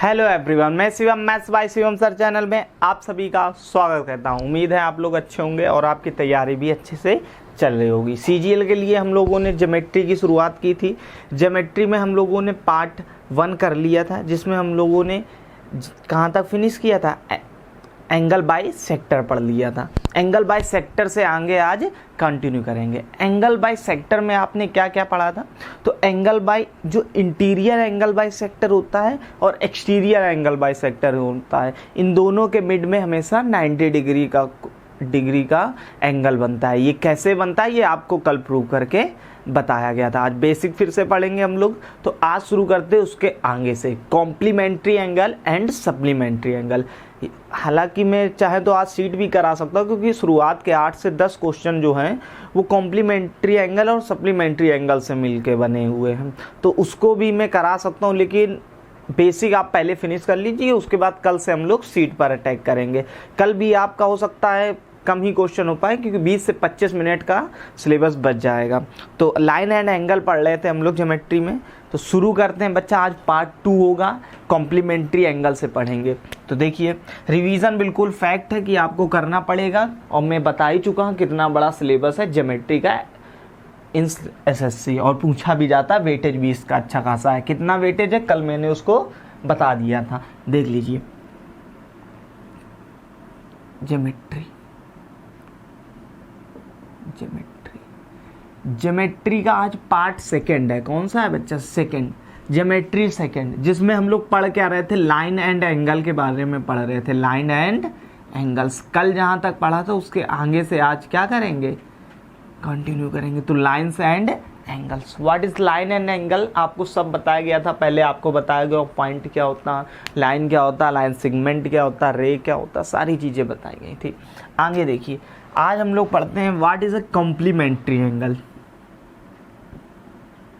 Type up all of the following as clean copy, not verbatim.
Hello everyone, मैं Shivam maths by Shivam sir channel में आप सभी का स्वागत करता हूं। उम्मीद है आप लोग अच्छे होंगे और आपकी तैयारी भी अच्छे से चल रही होगी। सीजीएल के लिए हम लोगों ने ज्योमेट्री की शुरुआत की थी। ज्योमेट्री में हम लोगों ने पार्ट 1 कर लिया था, जिसमें हम लोगों ने कहाँ तक फिनिश किया था, एंगल बाय सेक्टर पढ़ लिया था। एंगल बाय सेक्टर से आगे आज कंटिन्यू करेंगे। एंगल बाय सेक्टर में आपने क्या क्या पढ़ा था, तो एंगल बाय जो इंटीरियर एंगल बाय सेक्टर होता है और एक्सटीरियर एंगल बाय सेक्टर होता है, इन दोनों के मिड में हमेशा 90 डिग्री का एंगल बनता है। ये कैसे बनता है ये आपको कल प्रूव करके बताया गया था। आज बेसिक फिर से पढ़ेंगे हम लोग। तो आज शुरू करते हैं उसके आगे से, complementary angle and supplementary angle. हालांकि मैं चाहे तो आज सीट भी करा सकता हूँ, क्योंकि शुरुआत के 8 से 10 क्वेश्चन जो हैं वो कॉम्प्लीमेंट्री एंगल और सप्लीमेंट्री एंगल से मिलके बने हुए हैं, तो उसको भी मैं करा सकता हूँ। लेकिन बेसिक आप पहले फिनिश कर लीजिए, उसके बाद कल से हम लोग सीट पर अटैक करेंगे। कल भी आपका हो सकता है कम ही क्वेश्चन हो पाए, क्योंकि 20 से 25 मिनट का सिलेबस बच जाएगा। तो लाइन एंड एंगल पढ़ रहे थे हम लोग ज्योमेट्री में, तो शुरू करते हैं बच्चा। आज पार्ट 2 होगा, कॉम्प्लीमेंट्री एंगल से पढ़ेंगे। तो देखिए, रिवीजन बिल्कुल फैक्ट है कि आपको करना पड़ेगा, और मैं बता ही चुका हूँ कितना बड़ा सिलेबस है ज्योमेट्री का इन एसएससी, और पूछा भी जाता है। वेटेज भी इसका अच्छा खासा है। कितना वेटेज है कल मैंने उसको बता दिया था, देख लीजिए। ज्योमेट्री का आज पार्ट 2 है। कौन सा है बच्चा? 2 ज्योमेट्री 2, जिसमें हम लोग पढ़ के आ रहे थे लाइन एंड एंगल के बारे में पढ़ रहे थे। लाइन एंड एंगल्स कल जहां तक पढ़ा था उसके आगे से आज क्या करेंगे, कंटिन्यू करेंगे। तो lines and angles, what is line and angle आपको सब बताया गया था। पहले आपको बताया गया पॉइंट क्या होता, लाइन क्या होता, लाइन सेगमेंट क्या होता, रे क्या होता, सारी चीजें बताई गई थी। आगे देखिए, आज हम लोग पढ़ते हैं what is a complementary angle.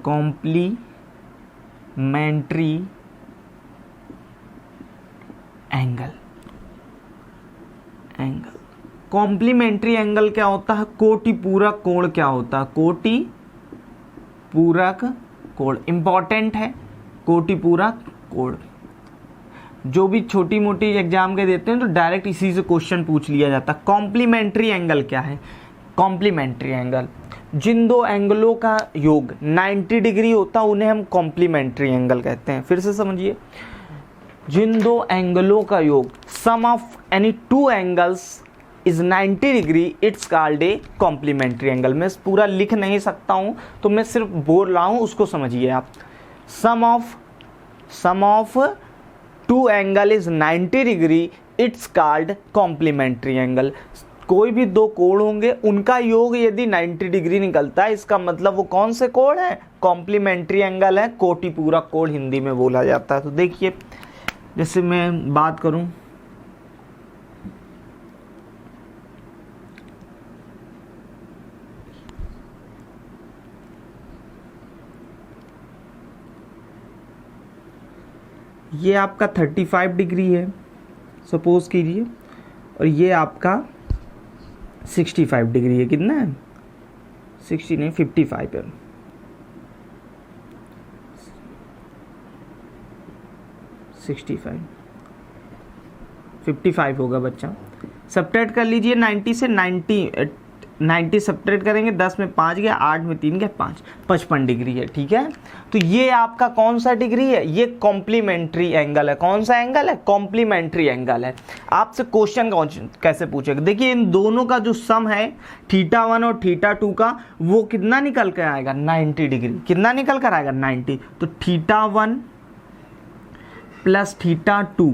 Complementary angle complementary angle क्या होता है? कोटि पूरक कोण क्या होता है? कोटि पूरक कोण इंपॉर्टेंट है। कोटि पूरक कोण जो भी छोटी मोटी एग्जाम के देते हैं तो डायरेक्ट इसी से क्वेश्चन पूछ लिया जाता है। कॉम्प्लीमेंट्री एंगल क्या है? कॉम्प्लीमेंट्री एंगल जिन दो एंगलों का योग 90 डिग्री होता है उन्हें हम कॉम्प्लीमेंट्री एंगल कहते हैं। फिर से समझिए, जिन दो एंगलों का योग, sum of any 2 angles is 90 degree, it's called a complementary angle. मैं पूरा लिख नहीं सकता हूं, तो मैं सिर्फ बोल रहा हूं, उसको समझिए आप। Sum of 2 angle is 90 degree, it's called complementary angle. कोई भी 2 कोण होंगे, उनका योग यदि 90 डिग्री निकलता है, इसका मतलब वो कौन से कोण है? कॉम्प्लीमेंट्री एंगल है। कोटि पूरक कोण हिंदी में बोला जाता है। तो देखिए, जैसे मैं बात करूं, ये आपका 35 डिग्री है सपोज कीजिए, और ये आपका 65 डिग्री है। कितना है? 60 नहीं, 55 है। 55 होगा बच्चा। सब्ट्रैक्ट कर लीजिए 90 से। 90 सब्ट्रैक्ट करेंगे, 10 में 5 गया, 8 में 3 गया, 5, 55 डिग्री है। ठीक है, तो ये आपका कौन सा डिग्री है? ये कॉम्प्लीमेंट्री एंगल है। कौन सा एंगल है? कॉम्प्लीमेंट्री एंगल है। आपसे क्वेश्चन कैसे पूछेगा? देखिए, इन दोनों का जो सम है θ1 और θ2 का, वो कितना निकल कर आएगा? 90 डिग्री। कितना निकल कर आएगा? 90। तो θ1 प्लस θ2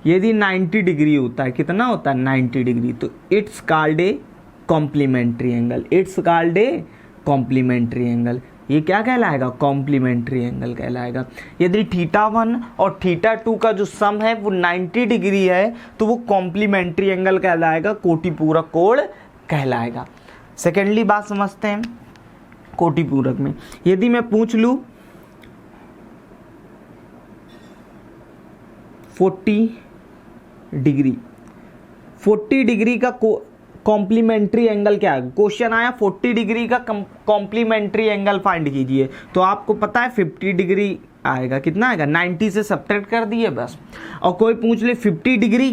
यदि 90 डिग्री होता है, कितना होता है? 90 डिग्री। तो it's called a complementary angle. It's called a complementary angle. ये क्या कहलाएगा? कॉम्प्लीमेंट्री एंगल कहलाएगा। यदि θ1 और θ2 का जो सम है वो 90 डिग्री है, तो वो कॉम्प्लीमेंट्री एंगल कहलाएगा, कोटि पूरक कोण कहलाएगा। सेकेंडली बात समझते हैं। कोटि पूरक में यदि मैं पूछ लूं 40 डिग्री का कॉम्प्लीमेंट्री एंगल क्या है? क्वेश्चन आया 40 डिग्री का कॉम्प्लीमेंट्री एंगल फाइंड कीजिए, तो आपको पता है 50 डिग्री आएगा, कितना आएगा 90 से सब्ट्रैक्ट कर दिए बस। और कोई पूछ ले 50 डिग्री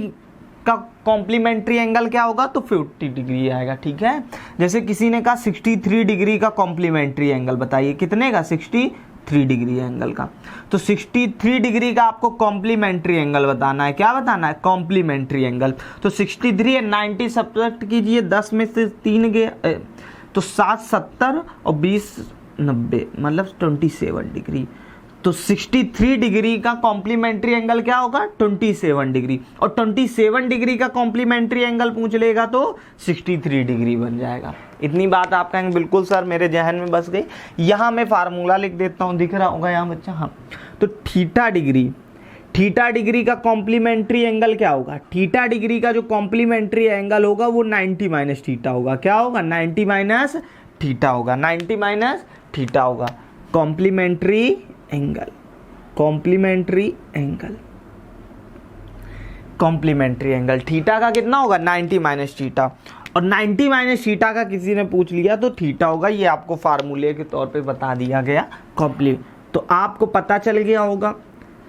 का कॉम्प्लीमेंट्री एंगल क्या होगा, तो 50 डिग्री आएगा, ठीक है। जैसे किसी ने कहा 63 डिग्री का कॉम्प्लीमेंट्री एंगल बताइए, कितने का, 63 डिग्री एंगल का। तो 63 डिग्री का आपको कॉम्प्लीमेंट्री एंगल बताना है, क्या बताना है, कॉम्प्लीमेंट्री एंगल। तो 63 है, 90 सब्ट्रैक्ट कीजिए, 10 में से 3 गए तो 7 70 और 20 90 मतलब 27 डिग्री। तो 63 डिग्री का कॉम्प्लीमेंट्री एंगल क्या होगा, 27 डिग्री। और 27 डिग्री का कॉम्प्लीमेंट्री एंगल पूछ लेगा तो 63 डिग्री बन जाएगा। इतनी बात आप कहेंगे बिल्कुल सर मेरे जहन में बस गई। यहाँ मैं फार्मूला लिख देता हूँ, दिख रहा होगा यहाँ बच्चा, हाँ। तो थीटा डिग्री का कॉम्प्लीमेंट्री एंगल क्या होगा, थीटा डिग्री का जो कॉम्प्लीमेंट्री एंगल होगा वो 90 माइनस थीटा होगा, क्या होगा, 90 माइनस थीटा होगा, 90 माइनस थीटा होगा। कॉम्प्लीमेंट्री एंगल थीटा का कितना होगा, 90 माइनस थीटा। और 90 माइनस थीटा का किसी ने पूछ लिया तो थीटा होगा, ये आपको फार्मूले के तौर पे बता दिया गया तो आपको पता चल गया होगा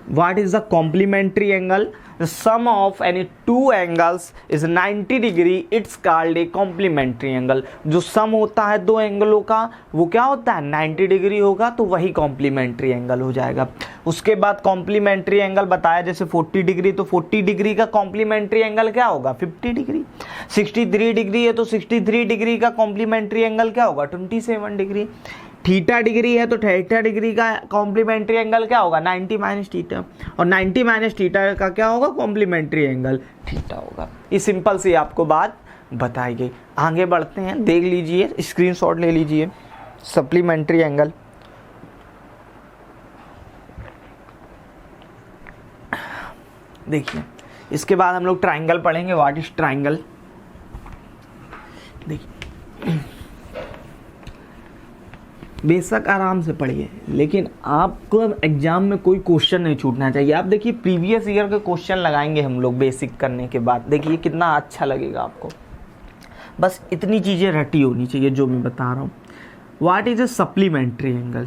what is the complementary angle, the sum of any two angles is 90 degree, it's called a complementary angle। जो सम होता है दो एंगलों का वो क्या होता है, 90 डिग्री होगा, तो वही कॉम्प्लीमेंट्री एंगल हो जाएगा। उसके बाद कॉम्प्लीमेंट्री एंगल बताया जैसे 40 डिग्री, तो 40 डिग्री का कॉम्प्लीमेंट्री एंगल क्या होगा, 50 डिग्री। 63 डिग्री है तो 63 डिग्री का कॉम्प्लीमेंट्री एंगल क्या होगा, 27 डिग्री। थीटा डिग्री है तो थीटा डिग्री का कॉम्प्लीमेंट्री एंगल क्या होगा, 90 माइनस थीटा। और 90 माइनस थीटा का क्या होगा, कॉम्प्लीमेंट्री एंगल थीटा होगा। ये सिंपल सी आपको बात बताई गई। आगे बढ़ते हैं, देख लीजिए, स्क्रीनशॉट ले लीजिए। सप्लीमेंट्री एंगल, देखिए इसके बाद हम लोग ट्राइंगल पढ़ेंगे। व्हाट इज ट्राइंगल, देखिए बेशक आराम से पढ़िए, लेकिन आपको एग्जाम में कोई क्वेश्चन नहीं छूटना चाहिए। आप देखिए प्रीवियस ईयर के क्वेश्चन लगाएंगे हम लोग बेसिक करने के बाद, देखिए कितना अच्छा लगेगा आपको। बस इतनी चीज़ें रटी होनी चाहिए जो मैं बता रहा हूँ। What is a supplementary angle,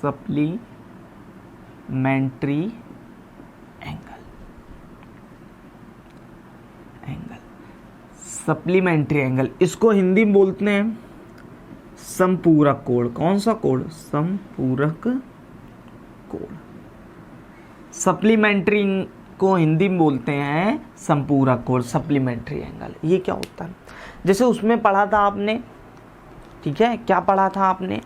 supplementary supplementary angle, इसको हिंदी में बोलते हैं समपूरक कोण। कौन सा कोण, समपूरक कोण। सप्लीमेंट्री को हिंदी में बोलते हैं समपूरक कोण, सप्लीमेंट्री एंगल। ये क्या होता है, जैसे उसमें पढ़ा था आपने, ठीक है, क्या पढ़ा था आपने,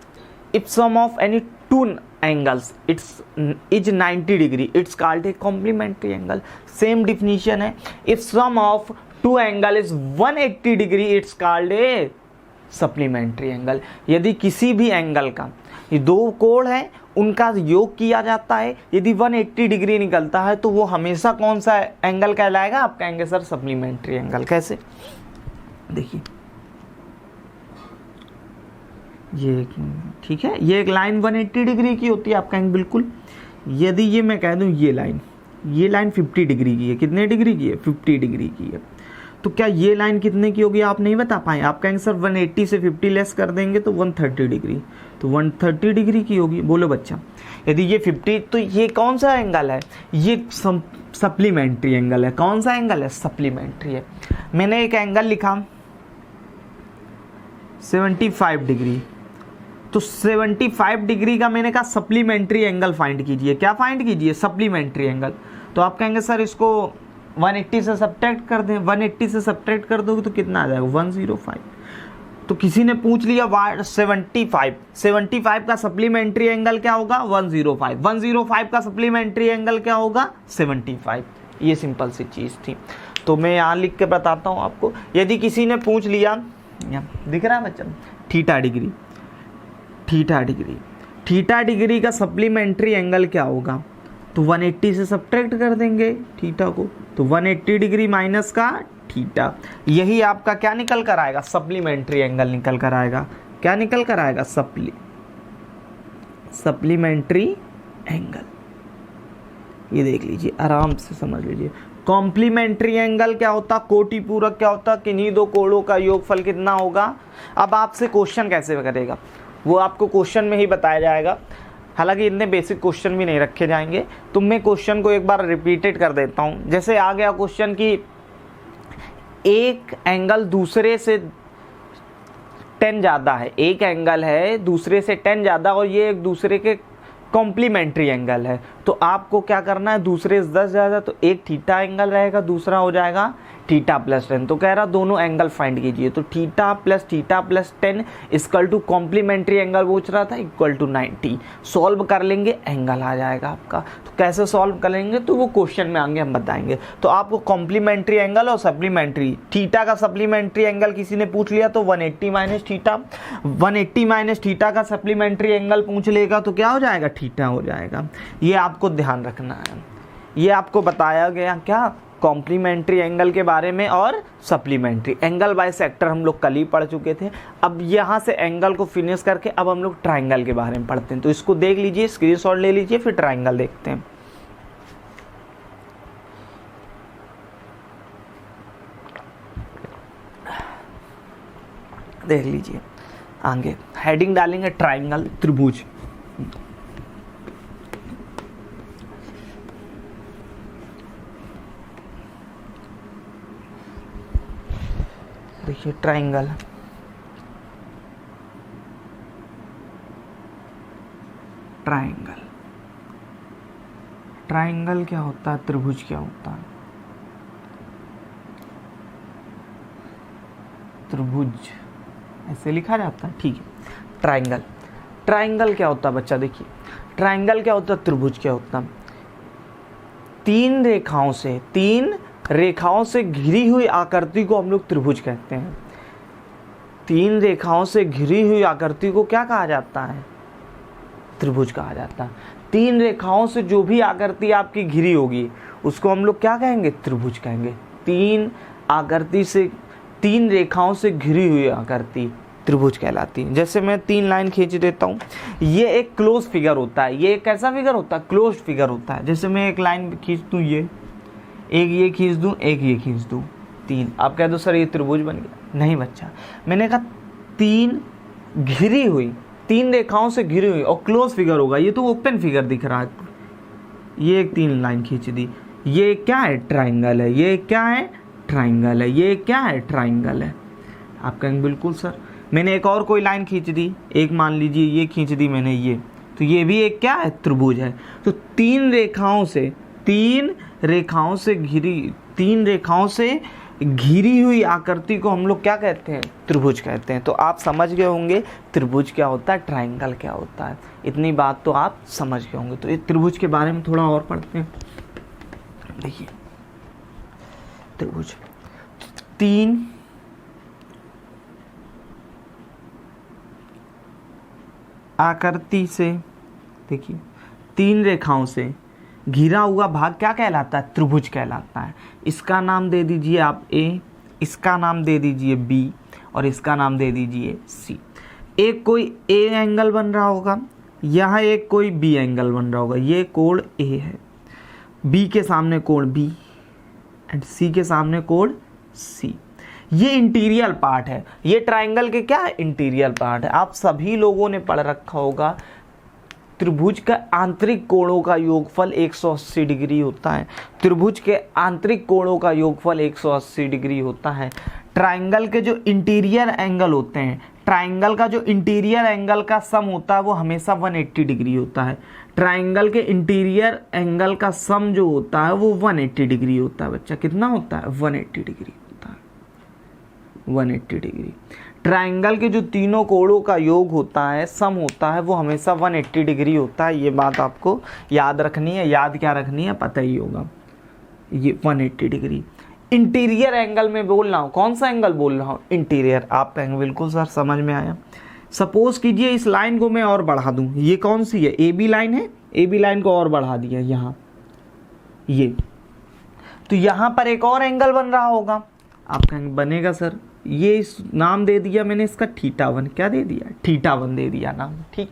if sum of any two angles is 90 degree, it's called a complementary angle. Same definition है, if sum of two angle is 180 degree, it's called a supplementary angle. यदि किसी भी एंगल का, ये दो कोण है उनका योग किया जाता है, यदि 180 डिग्री निकलता है तो वो हमेशा कौन सा एंगल कहलाएगा, आप कहेंगे सर सप्लीमेंट्री एंगल। कैसे, देखिए ये ठीक है, ये एक लाइन 180 डिग्री की होती है, आप कहेंगे बिल्कुल। यदि ये मैं कह दूं ये लाइन 50 डिग्री की है, कितने डिग्री की है, 50 डिग्री की है, तो क्या ये लाइन कितने की होगी, आप नहीं बता पाए। आप कहेंगे सर 180 से 50 लेस कर देंगे तो 130 डिग्री, तो 130 डिग्री की होगी। बोलो बच्चा, यदि ये 50, तो ये कौन सा एंगल है, ये सप्लीमेंट्री एंगल है। कौन सा एंगल है, सप्लीमेंट्री है। मैंने एक एंगल लिखा 75 डिग्री, तो 75 डिग्री का मैंने कहा सप्लीमेंट्री एंगल फाइंड कीजिए। क्या फाइंड कीजिए, सप्लीमेंट्री एंगल। तो आप कहेंगे सर इसको 180 से सब्ट्रैक्ट कर दें, 180 से सब्ट्रैक्ट कर दोगे तो कितना आ जाएगा, 105। तो किसी ने पूछ लिया 75 का सप्लीमेंट्री एंगल क्या होगा, 105। 105 का सप्लीमेंट्री एंगल क्या होगा, 75। ये सिंपल सी चीज़ थी, तो मैं यहाँ लिख के बताता हूँ आपको। यदि किसी ने पूछ लिया, दिख रहा है बच्चा, थीटा डिग्री का सप्लीमेंट्री एंगल क्या होगा, तो 180 से सब्ट्रैक्ट कर देंगे थीटा को, तो 180 डिग्री माइनस का थीटा, यही आपका क्या निकल कर आएगा, सप्लीमेंट्री एंगल निकल कर आएगा। क्या निकल कर आएगा, सप्लीमेंट्री एंगल। ये देख लीजिए, आराम से समझ लीजिए। कॉम्प्लीमेंट्री एंगल क्या होता, कोटि पूरक क्या होता, किन्हीं दो कोणों का योगफल कितना होगा। अब आपसे क्वेश्चन कैसे करेगा, वो आपको क्वेश्चन में ही बताया जाएगा। हालांकि इतने बेसिक क्वेश्चन भी नहीं रखे जाएंगे, तो मैं क्वेश्चन को एक बार रिपीटेड कर देता हूँ। जैसे आ गया क्वेश्चन कि एक एंगल दूसरे से 10 ज़्यादा है, एक एंगल है दूसरे से 10 ज़्यादा और ये एक दूसरे के कॉम्प्लीमेंट्री एंगल है, तो आपको क्या करना है, दूसरे से 10 ज़्यादा तो एक थीटा एंगल रहेगा, दूसरा हो जाएगा थीटा प्लस 10। तो कह रहा दोनों एंगल फाइंड कीजिए, तो theta plus 10 equal to complementary angle पूछ रहा था इक्वल टू 90। सॉल्व कर लेंगे, एंगल आ जाएगा आपका। तो कैसे सॉल्व करेंगे तो वो क्वेश्चन में आगे हम बताएंगे। तो आपको कॉम्प्लीमेंट्री एंगल और सप्लीमेंट्री, थीटा का सप्लीमेंट्री एंगल किसी ने पूछ लिया तो 180 माइनस थीटा, 180 माइनस थीटा का सप्लीमेंट्री एंगल पूछ लेगा तो क्या हो जाएगा, थीटा हो जाएगा। ये आपको ध्यान रखना है। ये आपको बताया गया क्या, कॉम्प्लीमेंट्री एंगल के बारे में और सप्लीमेंट्री एंगल बाइसेक्टर हम लोग कल ही पढ़ चुके थे। अब यहाँ से एंगल को फिनिश करके अब हम लोग ट्राइंगल के बारे में पढ़ते हैं। तो इसको देख लीजिए, स्क्रीनशॉट ले लीजिए, फिर ट्राइंगल देखते हैं। देख लीजिए, आगे हेडिंग डालेंगे ट्राइंगल त्रिभुज। देखिए ट्राइंगल, ट्राइंगल, ट्राइंगल क्या होता है, त्रिभुज क्या होता है। त्रिभुज ऐसे लिखा जाता है, ठीक है। ट्राइंगल, ट्राइंगल क्या होता है बच्चा, देखिए ट्राइंगल क्या होता है, त्रिभुज क्या होता है। तीन रेखाओं से घिरी हुई आकृति को हम लोग त्रिभुज कहते हैं। तीन रेखाओं से घिरी हुई आकृति को क्या कहा जाता है, त्रिभुज कहा जाता है। तीन रेखाओं से जो भी आकृति आपकी घिरी होगी उसको हम लोग क्या कहेंगे, त्रिभुज कहेंगे। तीन रेखाओं से घिरी हुई आकृति त्रिभुज कहलाती है। जैसे मैं 3 लाइन खींच देता हूँ, ये एक क्लोज फिगर होता है। ये एक कैसा फिगर होता है, क्लोज फिगर होता है। जैसे मैं एक लाइन खींच दूँ, ये एक, ये खींच दूँ, एक ये खींच दूँ, 3। आप कह दो सर ये त्रिभुज बन गया। नहीं बच्चा, मैंने कहा तीन घिरी हुई, तीन रेखाओं से घिरी हुई और क्लोज फिगर होगा। ये तो ओपन फिगर दिख रहा है। ये एक 3 लाइन खींच दी, ये क्या है, ट्राइंगल है। ये क्या है, ट्राइंगल है। ये क्या है, ट्राइंगल है। आप कहेंगे बिल्कुल सर। मैंने एक और कोई लाइन खींच दी, एक मान लीजिए ये खींच दी मैंने, ये तो ये भी एक क्या है, त्रिभुज है। तो तीन रेखाओं से घिरी हुई आकृति को हम लोग क्या कहते हैं, त्रिभुज कहते हैं। तो आप समझ गए होंगे त्रिभुज क्या होता है, ट्राइंगल क्या होता है। इतनी बात तो आप समझ गए होंगे। तो इस त्रिभुज के बारे में थोड़ा और पढ़ते हैं। देखिए त्रिभुज, तीन आकृति से, देखिए तीन रेखाओं से घिरा हुआ भाग क्या कहलाता है, त्रिभुज कहलाता है। इसका नाम दे दीजिए आप ए, इसका नाम दे दीजिए बी और इसका नाम दे दीजिए सी। एक कोई ए एंगल बन रहा होगा, यहाँ एक कोई बी एंगल बन रहा होगा। ये कोण ए है, बी के सामने कोण बी एंड सी के सामने कोण सी। ये इंटीरियर पार्ट है। ये ट्राइंगल के क्या है, इंटीरियर पार्ट है। आप सभी लोगों ने पढ़ रखा होगा त्रिभुज का आंतरिक कोणों का योगफल 180 डिग्री होता है। त्रिभुज के आंतरिक कोणों का योगफल 180 डिग्री होता है। ट्राइंगल के जो इंटीरियर एंगल होते हैं, ट्राइंगल का जो इंटीरियर एंगल का सम होता है वो हमेशा 180 डिग्री होता है। ट्राइंगल के इंटीरियर एंगल का सम जो होता है वो 180 डिग्री होता है। बच्चा कितना होता है, 180 डिग्री होता है, 180 डिग्री। ट्राइंगल के जो तीनों कोणों का योग होता है, सम होता है, वो हमेशा 180 डिग्री होता है। ये बात आपको याद रखनी है। याद क्या रखनी है, पता ही होगा। ये 180 डिग्री इंटीरियर एंगल में बोल रहा हूँ। कौन सा एंगल बोल रहा हूँ, इंटीरियर। आप कहेंगे बिल्कुल सर समझ में आया। सपोज कीजिए इस लाइन को मैं और बढ़ा दूँ। ये कौन सी है, ए बी लाइन है। ए बी लाइन को और बढ़ा दिया यहाँ, ये तो यहाँ पर एक और एंगल बन रहा होगा। आप कहेंगे बनेगा सर, ये इस नाम दे दिया मैंने इसका θ1। क्या दे दिया, θ1 दे दिया नाम, ठीक।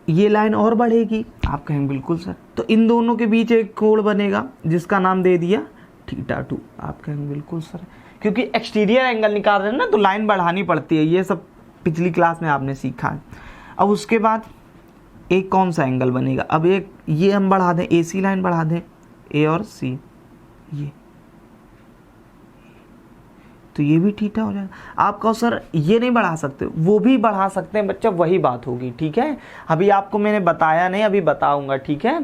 ये लाइन और बढ़ेगी। आप कहेंगे बिल्कुल सर, तो इन दोनों के बीच एक कोण बनेगा जिसका नाम दे दिया θ2। आप कहेंगे बिल्कुल सर, क्योंकि एक्सटीरियर एंगल निकाल रहे हैं ना तो लाइन बढ़ानी पड़ती है, ये सब पिछली क्लास में आपने सीखा है। अब उसके बाद एक कौन सा एंगल बनेगा, अब एक ये हम बढ़ा दें, AC लाइन बढ़ा दें, A और C, ये तो ये भी थीटा हो जाएगा। आप कहो सर ये नहीं बढ़ा सकते, वो भी बढ़ा सकते हैं बच्चा, वही बात होगी, ठीक है। अभी आपको मैंने बताया नहीं, अभी बताऊंगा, ठीक है,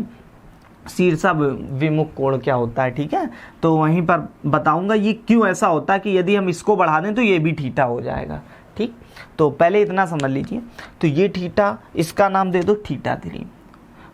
शीर्षा विमुख कोण क्या होता है, ठीक है, तो वहीं पर बताऊंगा ये क्यों ऐसा होता है कि यदि हम इसको बढ़ा दें तो ये भी थीटा हो जाएगा, ठीक। तो पहले इतना समझ लीजिए, तो ये थीटा, इसका नाम दे दो θ3।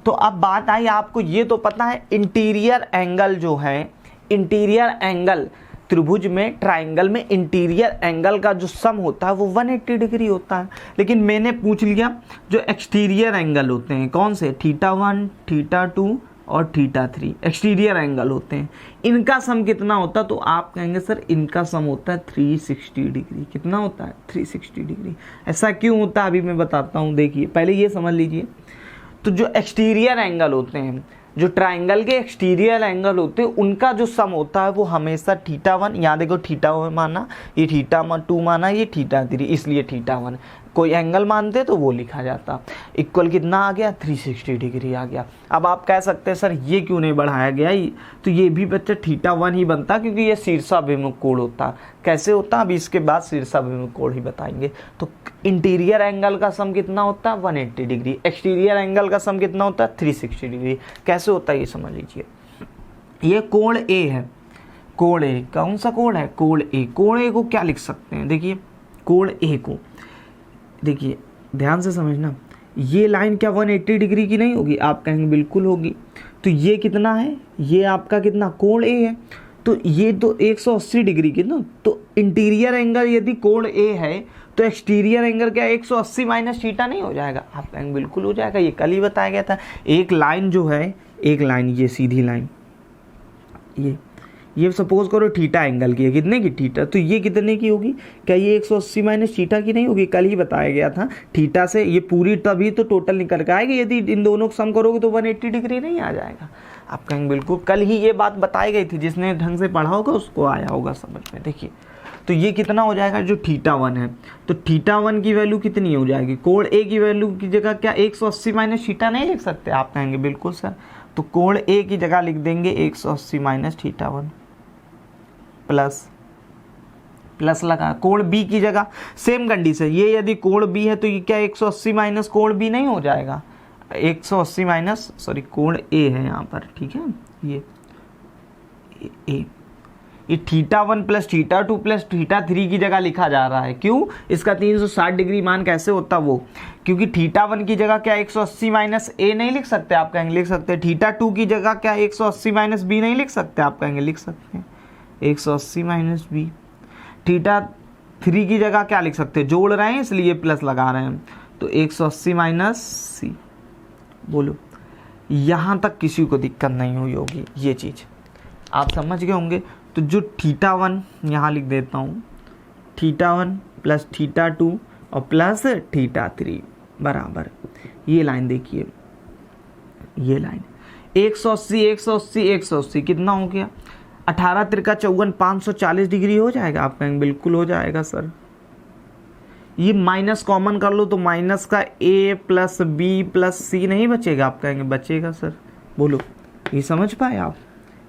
तो अब बात आई, आपको ये तो पता है इंटीरियर एंगल जो है, इंटीरियर एंगल त्रिभुज में, ट्राइंगल में इंटीरियर एंगल का जो सम होता है वो 180 डिग्री होता है। लेकिन मैंने पूछ लिया जो एक्सटीरियर एंगल होते हैं, कौन से, θ1, θ2 और θ3 एक्सटीरियर एंगल होते हैं, इनका सम कितना होता है, तो आप कहेंगे सर इनका सम होता है 360 डिग्री। कितना होता है, 360 डिग्री। ऐसा क्यों होता है अभी मैं बताता हूँ, देखिए पहले ये समझ लीजिए। तो जो एक्सटीरियर एंगल होते हैं, जो ट्राइंगल के एक्सटीरियर एंगल होते हैं, उनका जो सम होता है वो हमेशा θ1, यहाँ देखो θ1 माना, ये θ2 माना, ये θ3, इसलिए θ1 कोई एंगल मानते तो वो लिखा जाता, इक्वल कितना आ गया, 360 डिग्री आ गया। अब आप कह सकते हैं सर ये क्यों नहीं बढ़ाया गया, तो ये भी बच्चा θ1 ही बनता, क्योंकि ये शीर्षाभिमुख कोण होता। कैसे होता, अभी इसके बाद शीर्षाभिमुख कोण ही बताएंगे। तो इंटीरियर एंगल का सम कितना होता है, 180 डिग्री, एक्सटीरियर एंगल का सम कितना होता है, 360 डिग्री। कैसे होता है ये समझ लीजिए। ये कोण A है, कोण A कौन सा कोण है, कोण A। कोण A को क्या लिख सकते हैं, देखिए कोण A को, देखिए ध्यान से समझना, ये लाइन क्या 180 डिग्री की नहीं होगी, आप कहेंगे बिल्कुल होगी। तो ये कितना है, ये आपका कितना, कोण A है, तो ये तो 180 डिग्री की ना, तो इंटीरियर एंगल यदि कोण A है तो एक्सटीरियर एंगल क्या 180 माइनस थीटा नहीं हो जाएगा, आप कहेंगे बिल्कुल हो जाएगा, ये कल ही बताया गया था। एक लाइन जो है, एक लाइन ये सीधी लाइन, ये सपोज करो थीटा एंगल की है, कितने की, थीटा, तो ये कितने की होगी, क्या ये 180 माइनस थीटा की नहीं होगी, कल ही बताया गया था। थीटा से ये पूरी तभी तो टोटल निकल के आएगी, यदि इन दोनों को सम करोगे तो 180 डिग्री नहीं आ जाएगा। आप कहेंगे बिल्कुल कल ही ये बात बताई गई थी, जिसने ढंग से पढ़ा होगा उसको आया होगा समझ में। देखिए तो ये कितना हो जाएगा, जो θ1 है, तो θ1 की वैल्यू कितनी हो जाएगी, कोण A की वैल्यू की जगह क्या 180 माइनस थीटा नहीं लिख सकते, आप कहेंगे बिल्कुल सर, तो कोण A की जगह लिख देंगे 180 माइनस θ1 प्लस लगा, कोण B की जगह सेम कंडीशन, ये यदि कोण B है तो ये क्या 180 माइनस कोण B नहीं हो जाएगा, 180 माइनस, सॉरी कोण A है यहाँ पर, ठीक है, ये θ1 प्लस θ2 प्लस θ3 की जगह लिखा जा रहा है, क्यों, इसका 360 डिग्री मान कैसे होता वो, क्योंकि θ1 की जगह क्या 180 माइनस A नहीं लिख सकते, आप कहेंगे लिख सकते हैं। θ2 की जगह क्या 180 माइनस B नहीं लिख सकते, आप कहेंगे लिख सकते हैं 180 माइनस B। θ3 की जगह क्या लिख सकते हैं, जोड़ रहे हैं इसलिए प्लस लगा रहे हैं, तो 180 माइनस C। बोलो यहाँ तक किसी को दिक्कत नहीं हुई होगी, ये चीज़ आप समझ गए होंगे। तो जो θ1 यहाँ लिख देता हूँ, θ1 प्लस θ2 और प्लस θ3 बराबर, ये लाइन देखिए, ये लाइन 180 180 180 कितना हो गया, 18 तिरका 54 540 डिग्री हो जाएगा, आप कहेंगे बिल्कुल हो जाएगा सर। ये माइनस कॉमन कर लो तो माइनस का A plus B plus C नहीं बचेगा, आप कहेंगे बचेगा सर। बोलो ये समझ पाए आप,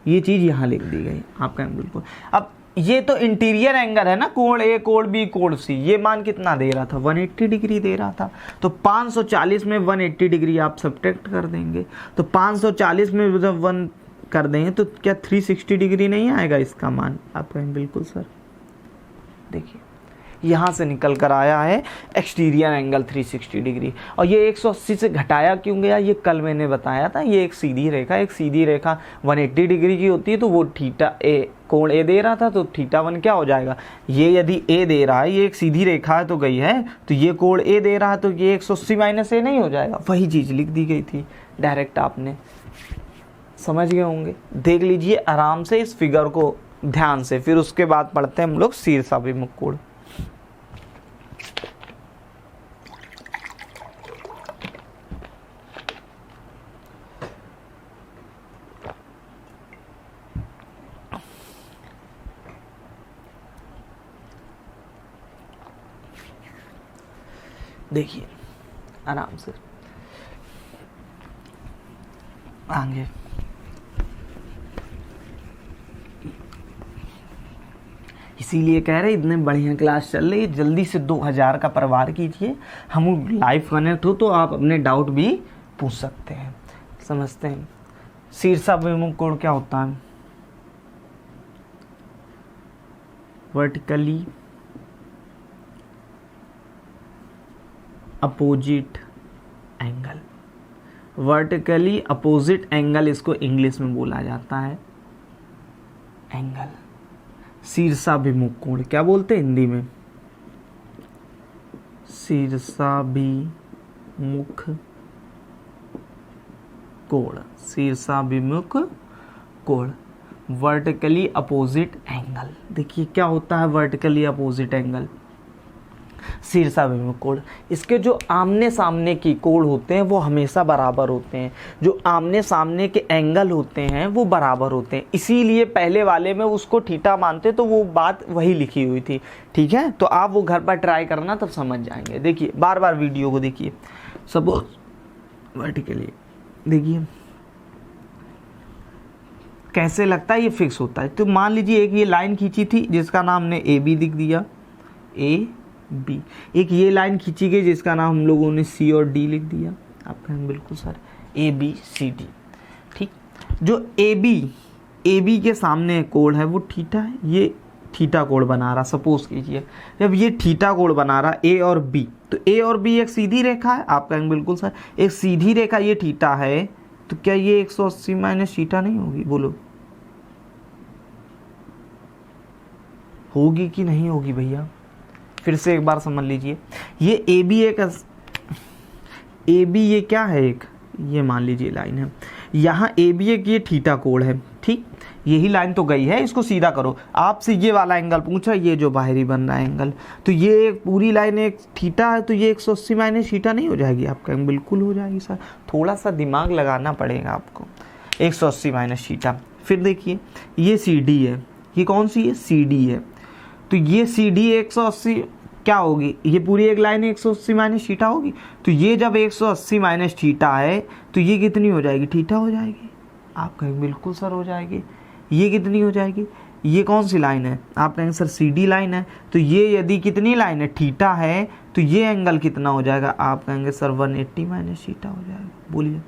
ये चीज़ यहाँ लिख दी गई, आप कहेंगे बिल्कुल। अब ये तो इंटीरियर एंगल है ना, कोण A कोण B कोण C, ये मान कितना दे रहा था, 180 डिग्री दे रहा था, तो 540 में 180 डिग्री आप सब्ट्रैक्ट कर देंगे, तो 540 में जब 1 कर देंगे तो क्या 360 डिग्री नहीं आएगा इसका मान, आप कहेंगे बिल्कुल सर। देखिए यहाँ से निकल कर आया है एक्सटीरियर एंगल 360 डिग्री, और ये 180 से घटाया क्यों गया, ये कल मैंने बताया था। ये एक सीधी रेखा 180 डिग्री की होती है, तो वो कोण A दे रहा था, तो θ1 क्या हो जाएगा, ये यदि A दे रहा है, ये एक सीधी रेखा तो गई है, तो ये कोण A दे रहा है, तो ये 180 माइनस A नहीं हो जाएगा, वही चीज़ लिख दी गई थी डायरेक्ट, आपने समझ गए होंगे। देख लीजिए आराम से इस फिगर को ध्यान से, फिर उसके बाद पढ़ते हैं हम लोग शीर्षाभिमुख कोण। देखिए आराम से आगे। इसीलिए कह रहे इतने बढ़िया क्लास चल रही है, जल्दी से 2000 का परवार कीजिए। हम लाइव कनेक्ट हो तो आप अपने डाउट भी पूछ सकते हैं। समझते हैं शीर्षाभिमुख कोण क्या होता है? Vertically opposite angle, vertically opposite angle इसको इंग्लिश में बोला जाता है एंगल। शीर्षाभिमुख कोण क्या बोलते हैं हिंदी में? शीर्षाभिमुख कोण, शीर्षाभिमुख कोण, वर्टिकली अपोजिट एंगल। देखिए क्या होता है वर्टिकली अपोजिट एंगल? शीर्षाभिमुख कोण। इसके जो आमने सामने की कोण होते हैं वो हमेशा बराबर होते हैं, जो आमने सामने के एंगल होते हैं वो बराबर होते हैं। इसीलिए पहले वाले में उसको थीटा मानते, तो वो बात वही लिखी हुई थी। ठीक है, तो आप वो घर पर ट्राई करना तब समझ जाएंगे। देखिए बार बार वीडियो को देखिए। सपोज वर्टिकली देखिए कैसे लगता है, ये फिक्स होता है। तो मान लीजिए एक ये लाइन खींची थी जिसका नाम हमने ए बी लिख दिया, ए बी। एक ये लाइन खींची गई जिसका नाम हम लोगों ने सी और डी लिख दिया। आप कहेंगे बिल्कुल sir A B C D. ठीक, जो ए बी के सामने कोण है वो थीटा है, ये थीटा कोण बना रहा। सपोज कीजिए जब ये थीटा कोण बना रहा ए और बी, तो ए और बी एक सीधी रेखा है। आप कहेंगे बिल्कुल सर एक सीधी रेखा ये थीटा है, तो क्या ये 180 माइनस थीटा नहीं होगी? बोलो होगी कि नहीं होगी भैया? फिर से एक बार समझ लीजिए, ये ए बी ये क्या है? एक ये मान लीजिए लाइन है, यहाँ ए बी एक ये थीटा कोण है। ठीक, यही लाइन तो गई है, इसको सीधा करो। आपसे ये वाला एंगल पूछा, ये जो बाहरी बन रहा है एंगल, तो ये पूरी लाइन एक थीटा है, तो ये 180 माइनस थीटा नहीं हो जाएगी? आपका बिल्कुल हो जाएगी सर, थोड़ा सा दिमाग लगाना पड़ेगा आपको। 180 माइनस थीटा। फिर देखिए ये सी डी है, ये कौन सी है? सी डी है। तो ये सी डी 180 क्या होगी? ये पूरी एक लाइन 180 माइनस थीटा होगी। तो ये जब 180 माइनस थीटा है तो ये कितनी हो जाएगी? थीटा हो जाएगी। आप कहेंगे बिल्कुल सर हो जाएगी। ये कितनी हो जाएगी? ये कौन सी लाइन है? आप कहेंगे सर सी डी लाइन है। तो ये यदि कितनी लाइन है? थीटा है, तो ये एंगल कितना हो जाएगा? आप कहेंगे सर 180 माइनस थीटा हो जाएगा। बोलिए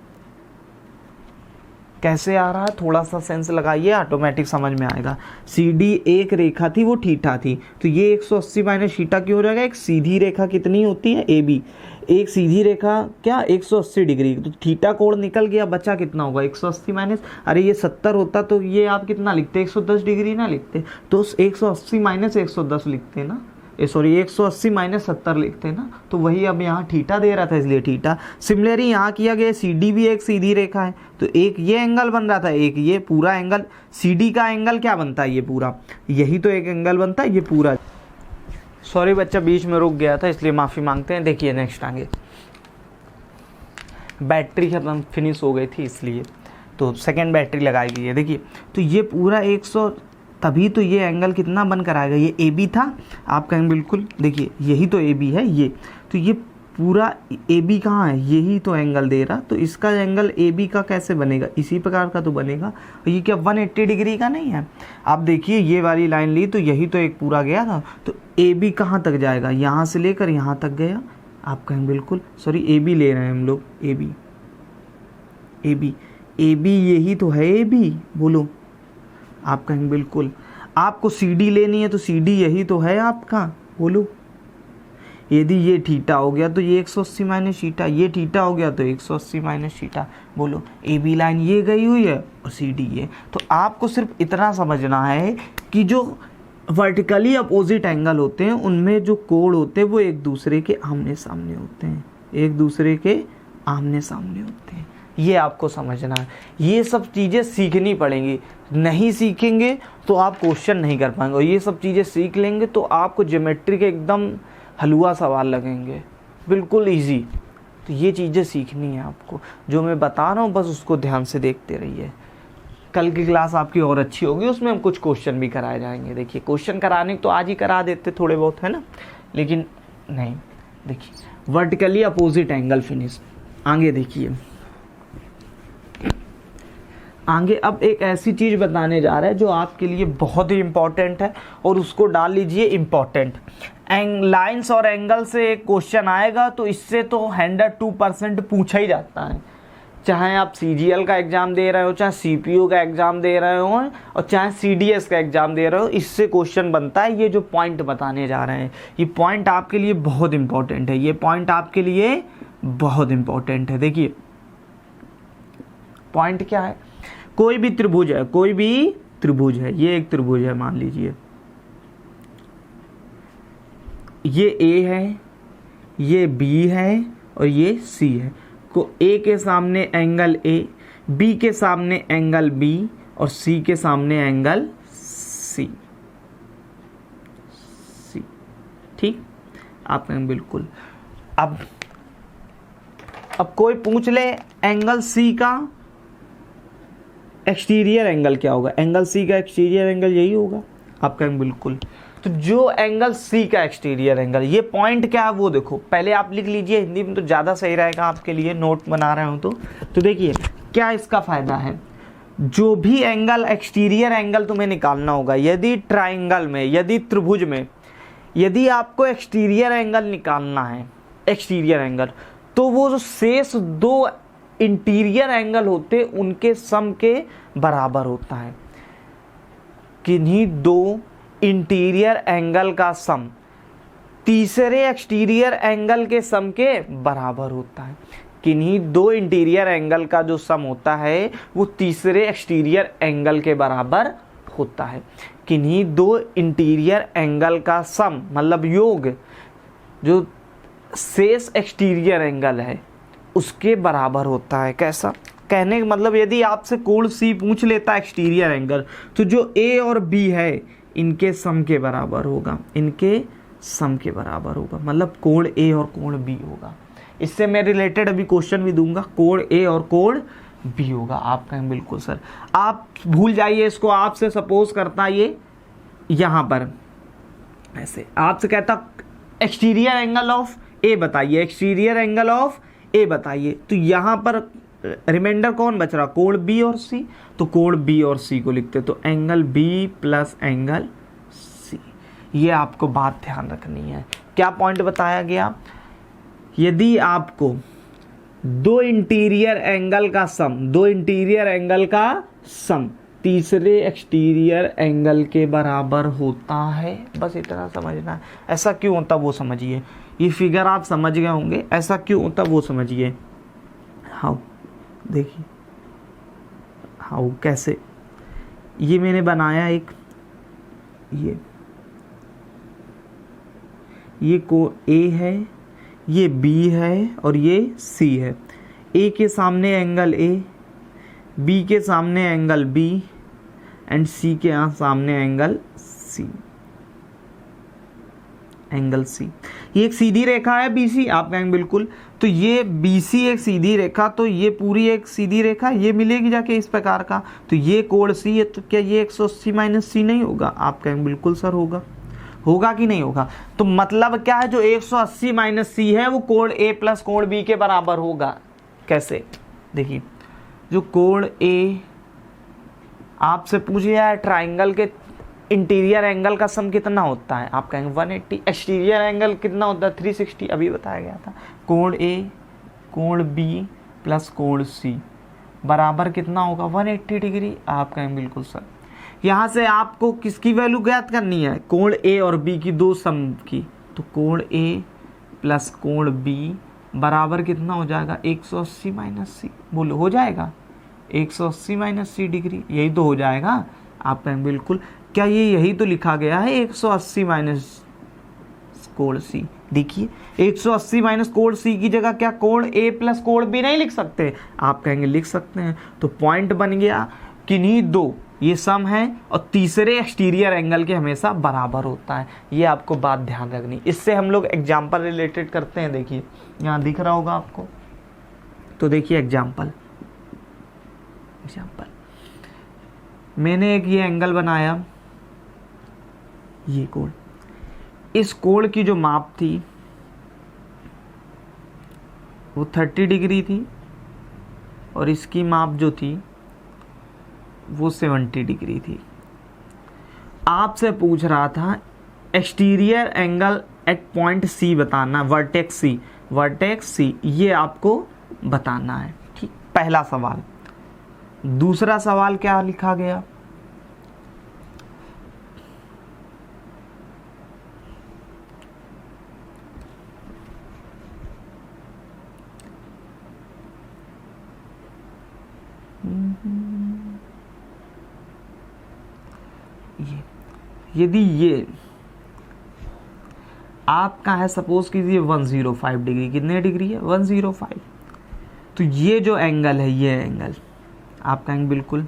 कैसे आ रहा है? थोड़ा सा सेंस लगाइए, ऑटोमेटिक समझ में आएगा। सी डी एक रेखा थी, वो थीटा थी, तो ये 180 माइनस थीटा क्यों हो जाएगा? एक सीधी रेखा कितनी होती है? ए बी, एक सीधी रेखा क्या 180 डिग्री, तो थीटा कोण निकल गया, बचा कितना होगा? 180 माइनस, अरे ये 70 होता तो ये आप कितना लिखते? 110 डिग्री ना लिखते, तो 180 माइनस 110 लिखते ना, सॉरी 180 माइनस 70 लिखते ना। तो वही अब यहाँ थीटा दे रहा था इसलिए थीटा। सिमिलरली यहाँ किया गया, सी डी भी एक सीधी रेखा है, तो एक ये एंगल बन रहा था, एक ये पूरा एंगल। सी डी का एंगल क्या बनता है? ये पूरा, यही तो एक एंगल बनता है, ये पूरा। सॉरी बच्चा बीच में रुक गया था इसलिए माफ़ी मांगते हैं। देखिए नेक्स्ट आगे, बैटरी खत्म फिनिश हो गई थी इसलिए तो सेकेंड बैटरी लगाई गई है। देखिए तो ये पूरा 100, तभी तो ये एंगल कितना बनकर आएगा? ये ए बी था, आप कहेंगे बिल्कुल, देखिए यही तो ए बी है, ये तो ये पूरा ए बी कहाँ है? यही तो एंगल दे रहा, तो इसका एंगल ए बी का कैसे बनेगा? इसी प्रकार का तो बनेगा। ये क्या 180 डिग्री का नहीं है? आप देखिए ये वाली लाइन ली तो यही तो एक पूरा गया था, तो ए बी कहाँ तक जाएगा? यहाँ से लेकर यहाँ तक गया। आप कहेंगे बिल्कुल, सॉरी ए बी ले रहे हैं हम लोग, ए बी यही तो है ए बी। बोलो, आप कहेंगे बिल्कुल। आपको सी डी लेनी है तो सी डी यही तो है आपका। बोलो, यदि ये थीटा हो गया तो ये 180 माइनस थीटा, ये थीटा हो गया तो 180 माइनस थीटा। बोलो, ए बी लाइन ये गई हुई है और सी डी ये। तो आपको सिर्फ इतना समझना है कि जो वर्टिकली अपोजिट एंगल होते हैं उनमें जो कोण होते हैं वो एक दूसरे के आमने सामने होते हैं, एक दूसरे के आमने सामने होते हैं। ये आपको समझना है। ये सब चीज़ें सीखनी पड़ेंगी, नहीं सीखेंगे तो आप क्वेश्चन नहीं कर पाएंगे, और ये सब चीज़ें सीख लेंगे तो आपको ज्योमेट्री के एकदम हलवा सवाल लगेंगे, बिल्कुल इजी। तो ये चीज़ें सीखनी है आपको, जो मैं बता रहा हूँ बस उसको ध्यान से देखते रहिए। कल की क्लास आपकी और अच्छी होगी, उसमें हम कुछ क्वेश्चन भी कराए जाएंगे। देखिए क्वेश्चन कराने तो आज ही करा देते थोड़े बहुत, है ना, लेकिन नहीं, देखिए वर्टिकली अपोजिट एंगल फिनिश। आगे देखिए, आगे अब एक ऐसी चीज बताने जा रहे हैं जो आपके लिए बहुत ही इंपॉर्टेंट है, और उसको डाल लीजिए इंपॉर्टेंट। लाइंस और एंगल से एक क्वेश्चन आएगा तो इससे तो 102% पूछा ही जाता है, चाहे आप सीजीएल का एग्जाम दे रहे हो, चाहे सीपीयू का एग्जाम दे रहे हो, और चाहे सीडीएस का एग्जाम दे रहे हो, इससे क्वेश्चन बनता है। ये जो पॉइंट बताने जा रहे हैं, ये पॉइंट आपके लिए बहुत इंपॉर्टेंट है, ये पॉइंट आपके लिए बहुत इंपॉर्टेंट है। देखिए पॉइंट क्या है, कोई भी त्रिभुज है, कोई भी त्रिभुज है, ये एक त्रिभुज है मान लीजिए, ये ए है, ये बी है और ये सी है। को ए के सामने एंगल ए, बी के सामने एंगल बी और सी के सामने एंगल सी। ठीक, आप कहें बिल्कुल। अब कोई पूछ ले एंगल सी का एक्सटीरियर एंगल क्या होगा, एंगल सी का एक्सटीरियर एंगल यही होगा, आप कहें बिल्कुल। तो जो एंगल सी का एक्सटीरियर एंगल, ये पॉइंट क्या है वो देखो, पहले आप लिख लीजिए, हिंदी में तो ज़्यादा सही रहेगा आपके लिए, नोट बना रहे हो तो देखिए क्या इसका फ़ायदा है। जो भी एंगल एक्सटीरियर एंगल तुम्हें निकालना होगा, यदि ट्राइंगल में, यदि त्रिभुज में, यदि आपको एक्सटीरियर एंगल निकालना है, एक्सटीरियर एंगल, तो वो जो शेष दो इंटीरियर एंगल होते उनके सम के बराबर होता है। किन्हीं दो इंटीरियर एंगल का सम तीसरे एक्सटीरियर एंगल के सम के बराबर होता है। किन्हीं दो इंटीरियर एंगल का जो सम होता है वो तीसरे एक्सटीरियर एंगल के बराबर होता है। किन्हीं दो इंटीरियर एंगल का सम मतलब योग जो शेष एक्सटीरियर एंगल है उसके बराबर होता है। कैसा, कहने का मतलब यदि आपसे कोण सी पूछ लेता एक्सटीरियर एंगल, तो जो ए और बी है इनके सम के बराबर होगा, इनके सम के बराबर होगा, मतलब कोण ए और कोण बी होगा। इससे मैं रिलेटेड अभी क्वेश्चन भी दूंगा, कोण ए और कोण बी होगा। आप कहें बिल्कुल सर, आप भूल जाइए इसको। आपसे सपोज करता ये यहां पर ऐसे आपसे कहता एक्सटीरियर एंगल ऑफ ए बताइए, एक्सटीरियर एंगल ऑफ ए बताइए, तो यहां पर रिमाइंडर कौन बच रहा, कोण बी और सी, तो कोण बी और सी को लिखते, तो angle B plus angle C. ये आपको बात ध्यान रखनी है। क्या पॉइंट बताया गया, यदि आपको दो इंटीरियर एंगल का सम, दो इंटीरियर एंगल का सम तीसरे एक्सटीरियर एंगल के बराबर होता है, बस इतना समझना है। ऐसा क्यों होता वो समझिए, ये फिगर आप समझ गए होंगे, ऐसा क्यों होता वो समझिए। हाउ, देखिए हाउ, कैसे, ये मैंने बनाया एक, ये को ए है, ये बी है और ये सी है। ए के सामने एंगल ए, बी के सामने एंगल बी एंड सी के यहाँ सामने एंगल सी, एंगल सी। ये एक सीधी रेखा है बीसी, आप कहेंगे बिल्कुल, तो ये बीसी एक सीधी रेखा, तो ये पूरी एक सीधी रेखा ये मिलेगी जाके इस प्रकार का, तो ये कोण सी है, तो क्या ये 180 माइनस सी नहीं होगा, आप कहेंगे बिल्कुल सर होगा। होगा कि नहीं होगा, तो मतलब क्या है, जो 180 माइनस सी है वो कोण ए प्लस कोण बी के बराबर होगा। कैसे, देखिए जो कोण ए आपसे पूछे जाए ट्राइंगल के इंटीरियर एंगल का सम कितना होता है, आप कहेंगे 180, एक्सटीरियर एंगल कितना होता है 360, अभी बताया गया था। कोण ए कोण बी प्लस कोण सी बराबर कितना होगा 180 डिग्री, आप कहेंगे बिल्कुल सर। यहाँ से आपको किसकी वैल्यू ज्ञात करनी है, कोण ए और बी की दो सम की, तो कोण ए प्लस कोण बी बराबर कितना हो जाएगा 180 माइनस सी, बोलो हो जाएगा 180 माइनस सी डिग्री, यही तो हो जाएगा। आप कहेंगे बिल्कुल, क्या ये यही तो लिखा गया है 180 माइनस कोण सी। देखिए 180 माइनस कोण सी की जगह क्या कोण ए प्लस कोण बी नहीं लिख सकते, आप कहेंगे लिख सकते हैं। तो पॉइंट बन गया किन्हीं दो ये सम है और तीसरे एक्सटीरियर एंगल के हमेशा बराबर होता है। ये आपको बात ध्यान रखनी। इससे हम लोग एग्जाम्पल रिलेटेड करते हैं। देखिए यहाँ दिख रहा होगा आपको, तो देखिए एग्जाम्पल, मैंने एक ये एंगल बनाया, ये कोण, इस कोण की जो माप थी वो 30 डिग्री थी और इसकी माप जो थी वो 70 डिग्री थी। आपसे पूछ रहा था exterior angle at point C बताना, वर्टेक्स सी ये आपको बताना है। ठीक, पहला सवाल। दूसरा सवाल क्या लिखा गया, यदि ये आपका है, सपोज कीजिए 105 डिग्री, कितने डिग्री है 105, तो ये जो एंगल है, ये एंगल आपका एंगल, बिल्कुल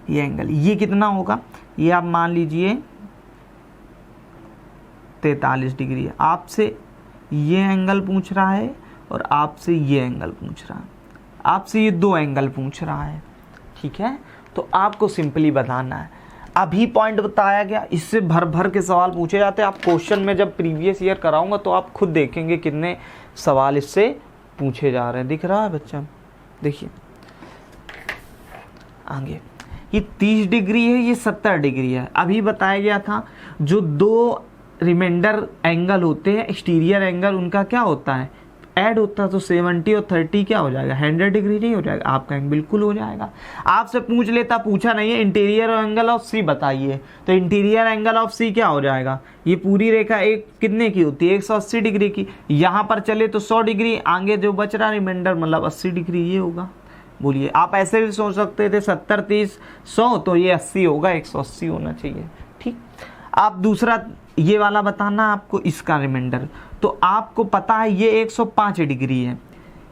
ये एंगल, ये कितना होगा, ये आप मान लीजिए 43 डिग्री है। आपसे ये एंगल पूछ रहा है और आपसे ये एंगल पूछ रहा है, आपसे ये दो एंगल पूछ रहा है। ठीक है, तो आपको सिंपली बताना है। अभी पॉइंट बताया गया, इससे भर भर के सवाल पूछे जाते हैं। आप क्वेश्चन में जब प्रीवियस ईयर कराऊंगा तो आप खुद देखेंगे कितने सवाल इससे पूछे जा रहे हैं। दिख रहा है बच्चा, देखिए आगे, ये 30 डिग्री है, ये 70 डिग्री है। अभी बताया गया था जो दो रिमाइंडर एंगल होते हैं, एक्सटीरियर एंगल, उनका क्या होता है, ऐड होता है। तो 70 और 30 क्या हो जाएगा, 100 डिग्री नहीं हो जाएगा, आपका एंगल बिल्कुल हो जाएगा। आपसे पूछ लेता, पूछा नहीं है इंटीरियर एंगल ऑफ सी बताइए, तो इंटीरियर एंगल ऑफ सी क्या हो जाएगा, ये पूरी रेखा एक कितने की होती है, 180 डिग्री की। यहाँ पर चले तो 100 डिग्री, आगे जो बच रहा रिमाइंडर मतलब 80 डिग्री, ये होगा। बोलिए, आप ऐसे भी सोच सकते थे 70 30 100, तो ये 80 होगा, 180 होना चाहिए। ठीक, आप दूसरा ये वाला बताना आपको, इसका रिमाइंडर, तो आपको पता है ये 105 डिग्री है,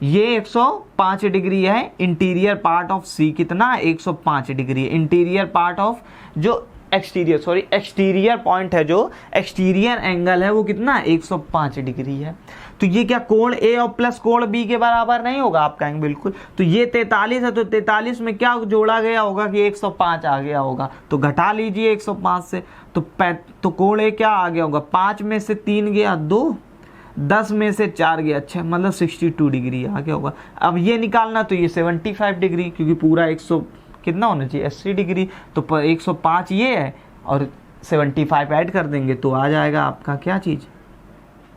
ये 105 डिग्री है। इंटीरियर पार्ट ऑफ सी कितना, 105 डिग्री है। इंटीरियर पार्ट ऑफ जो एक्सटीरियर पॉइंट है, जो एक्सटीरियर एंगल है वो कितना, 105 डिग्री है। तो ये क्या कोण ए और प्लस कोण बी के बराबर नहीं होगा आपका एंगल, बिल्कुल। तो ये 43 है, तो 43 में क्या जोड़ा गया होगा कि 105 आ गया होगा, तो घटा लीजिए 105 से, तो कोण ए क्या आ गया होगा, 5 में से 3 गया 2, 10 में से 4 गया 6, मतलब 62 डिग्री आ गया होगा। अब ये निकालना, तो ये 75 डिग्री, क्योंकि पूरा 100 कितना होना चाहिए, 80 डिग्री, तो 105 ये है और 75 ऐड कर देंगे तो आ जाएगा आपका क्या चीज़,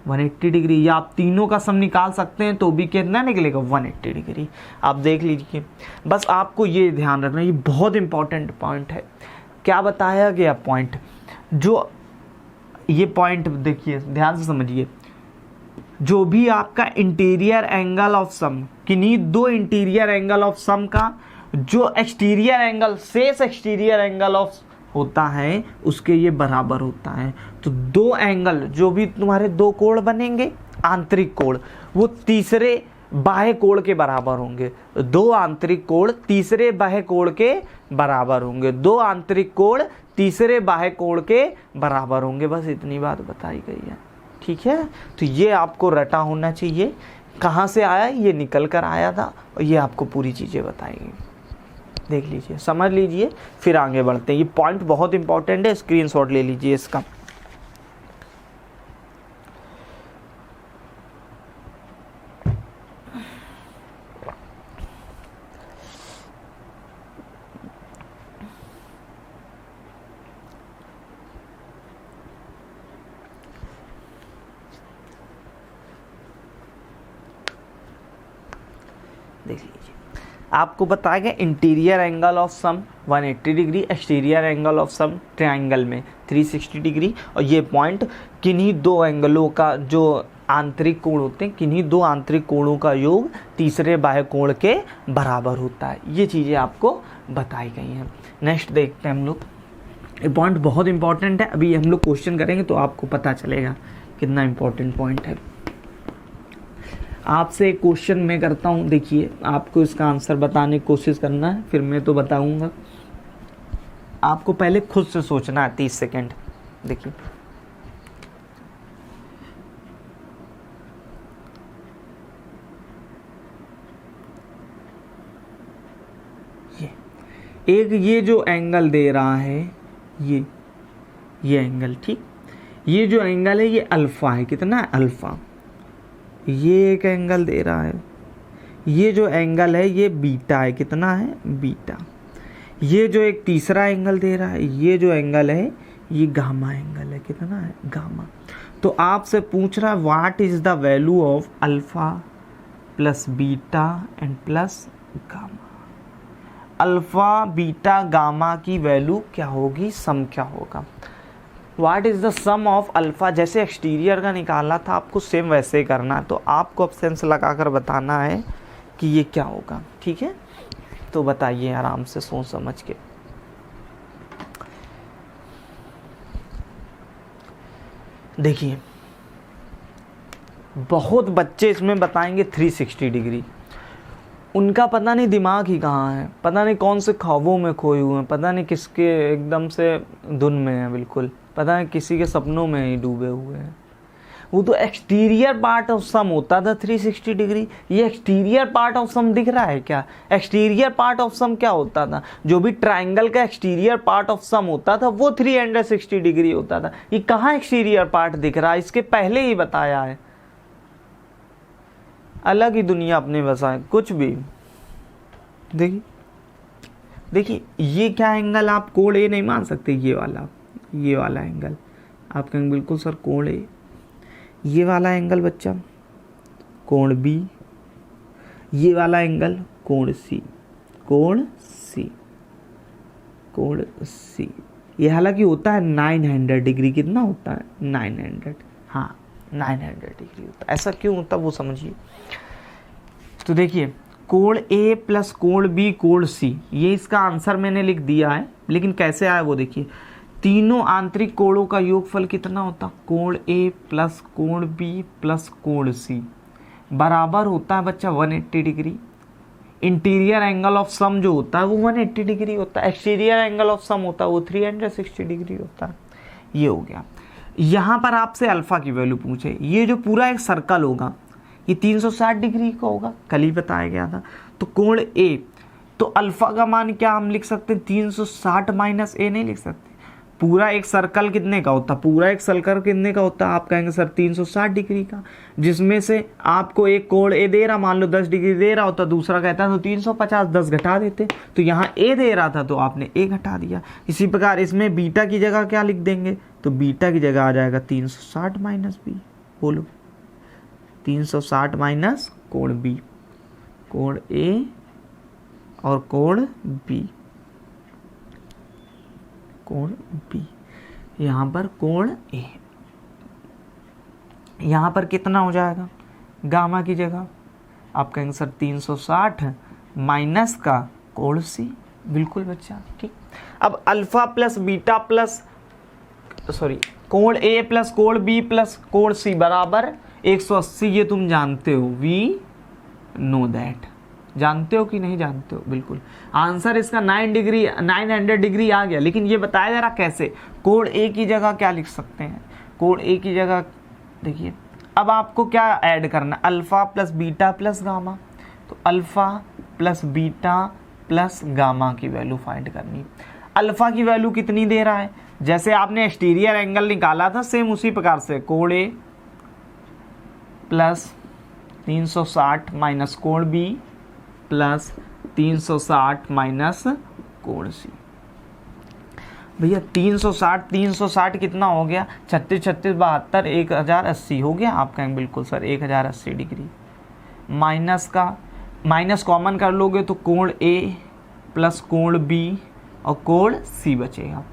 180 डिग्री। या आप तीनों का सम निकाल सकते हैं तो भी कितना निकलेगा, 180 डिग्री। आप देख लीजिए, बस आपको ये ध्यान रखना, ये बहुत इंपॉर्टेंट पॉइंट है। क्या बताया गया पॉइंट, जो ये पॉइंट देखिए ध्यान से समझिए, जो भी आपका इंटीरियर एंगल ऑफ सम, किन्हीं दो इंटीरियर एंगल ऑफ सम का जो एक्सटीरियर एंगल, शेष एक्सटीरियर एंगल ऑफ होता है उसके ये बराबर होता है। तो दो एंगल जो भी तुम्हारे दो कोण बनेंगे, आंतरिक कोण, वो तीसरे बाह्य कोण के बराबर होंगे। दो आंतरिक कोण तीसरे बाह्य कोण के बराबर होंगे, दो आंतरिक कोण तीसरे बाह्य कोण के बराबर होंगे। बस इतनी बात बताई गई है। ठीक है, तो ये आपको रटा होना चाहिए। कहाँ से आया, ये निकल कर आया था और ये आपको पूरी चीज़ें बताएगी। देख लीजिए, समझ लीजिए, फिर आगे बढ़ते हैं। ये पॉइंट बहुत इंपॉर्टेंट है, स्क्रीनशॉट ले लीजिए इसका। देख लीजिए, आपको बताया गया interior angle of sum 180 degree, exterior angle of sum triangle में 360 डिग्री, और ये पॉइंट किन्हीं दो एंगलों का जो आंतरिक कोण होते हैं, किन्हीं दो आंतरिक कोणों का योग तीसरे बाह्य कोण के बराबर होता है। ये चीज़ें आपको बताई गई हैं। नेक्स्ट देखते हैं हम लोग, ये पॉइंट बहुत इंपॉर्टेंट है। अभी हम लोग क्वेश्चन करेंगे तो आपको पता चलेगा कितना इंपॉर्टेंट पॉइंट है। आपसे एक क्वेश्चन मैं करता हूँ, देखिए आपको इसका आंसर बताने की कोशिश करना है, फिर मैं तो बताऊंगा। आपको पहले खुद से सोचना है 30 सेकेंड। देखिए, एक ये जो एंगल दे रहा है, ये एंगल, ठीक, ये जो एंगल है ये अल्फा है, कितना है अल्फा, ये एक एंगल दे रहा है, ये जो एंगल है ये बीटा है, कितना है बीटा। ये जो एक तीसरा एंगल दे रहा है, ये जो एंगल है ये गामा एंगल है, कितना है गामा। तो आपसे पूछ रहा है what is the value of alpha plus beta and plus gamma. Alpha beta gamma की वैल्यू क्या होगी, सम क्या होगा। What is the sum of alpha, जैसे एक्सटीरियर का निकाला था आपको सेम वैसे ही करना है। तो आपको ऑप्शंस लगाकर बताना है कि ये क्या होगा, ठीक है। तो बताइए आराम से सोच समझ के। देखिए बहुत बच्चे इसमें बताएंगे 360 डिग्री, उनका पता नहीं दिमाग ही कहाँ है, पता नहीं कौन से ख्वाबों में खोए हुए हैं, पता नहीं किसके एकदम से धुन में है, बिल्कुल पता नहीं किसी के सपनों में ही डूबे हुए हैं। वो तो एक्सटीरियर पार्ट ऑफ सम होता था 360 डिग्री, ये एक्सटीरियर पार्ट ऑफ सम दिख रहा है क्या। एक्सटीरियर पार्ट ऑफ सम क्या होता था, जो भी ट्राइंगल का एक्सटीरियर पार्ट ऑफ सम होता था वो 360 डिग्री होता था। ये कहाँ एक्सटीरियर पार्ट दिख रहा है, इसके पहले ही बताया है। अलग ही दुनिया अपने बसाए कुछ भी। देखिए देखिए ये क्या एंगल आप कोण ए नहीं मान सकते, ये वाला एंगल आप कहेंगे बिल्कुल सर कोण ए। ये वाला एंगल बच्चा कोण बी, ये वाला एंगल कोण सी, कोण सी। ये हालांकि होता है 900 डिग्री, कितना होता है 900, हाँ 900 डिग्री होता है। ऐसा क्यों होता है वो समझिए। तो देखिए कोण ए प्लस कोण बी कोण सी, ये इसका आंसर मैंने लिख दिया है, लेकिन कैसे आया वो देखिए। तीनों आंतरिक कोणों का योगफल कितना होता, कोण ए प्लस कोण बी प्लस कोण सी बराबर होता है बच्चा 180 डिग्री। इंटीरियर एंगल ऑफ सम जो होता है वो 180 डिग्री होता है, एक्सटीरियर एंगल ऑफ सम होता है वो 360 डिग्री होता है। ये हो गया। यहाँ पर आपसे अल्फा की वैल्यू पूछे, ये जो पूरा एक सर्कल होगा ये 360 डिग्री का होगा, कल ही बताया गया था। तो कोण ए, तो अल्फा का मान क्या हम लिख सकते हैं 360 माइनस ए नहीं लिख सकते। पूरा एक सर्कल कितने का होता, पूरा एक सर्कल कितने का होता, आप कहेंगे सर 360 डिग्री का, जिसमें से आपको एक कोण ए दे रहा, मान लो 10 डिग्री दे रहा होता, दूसरा कहता तो 350, 10 घटा देते। तो यहाँ ए दे रहा था तो आपने ए घटा दिया। इसी प्रकार इसमें बीटा की जगह क्या लिख देंगे, तो बीटा की जगह आ जाएगा 360 माइनस बी। बोलो 360 माइनस कोण बी, कोण ए और कोण बी, कोण बी, यहाँ पर कोण ए। यहाँ पर कितना हो जाएगा गामा की जगह, आप कहेंगे सर 360 माइनस का कोण सी, बिल्कुल बच्चा ठीक। अब अल्फा प्लस बीटा प्लस कोण ए प्लस कोण बी प्लस कोण सी बराबर 180, ये तुम जानते हो, वी नो दैट। जानते हो कि नहीं जानते हो, बिल्कुल आंसर इसका 900 डिग्री आ गया। लेकिन ये बताया जा रहा कैसे, कोण ए की जगह क्या लिख सकते हैं, कोण ए की जगह देखिए अब आपको क्या ऐड करना, alpha plus beta plus gamma. तो alpha plus beta plus gamma की वैल्यू फाइंड करनी। अल्फा की वैल्यू कितनी दे रहा है, जैसे आपने एक्सटीरियर एंगल निकाला था सेम उसी प्रकार से, कोण ए प्लस 360 माइनस कोण बी प्लस 360 माइनस कोण सी। भैया 360 कितना हो गया, 36 36 72 1080 हो गया। आप कहेंगे बिल्कुल सर 1080 डिग्री। माइनस का माइनस कॉमन कर लोगे तो कोण ए प्लस कोण बी और कोण सी बचेगा।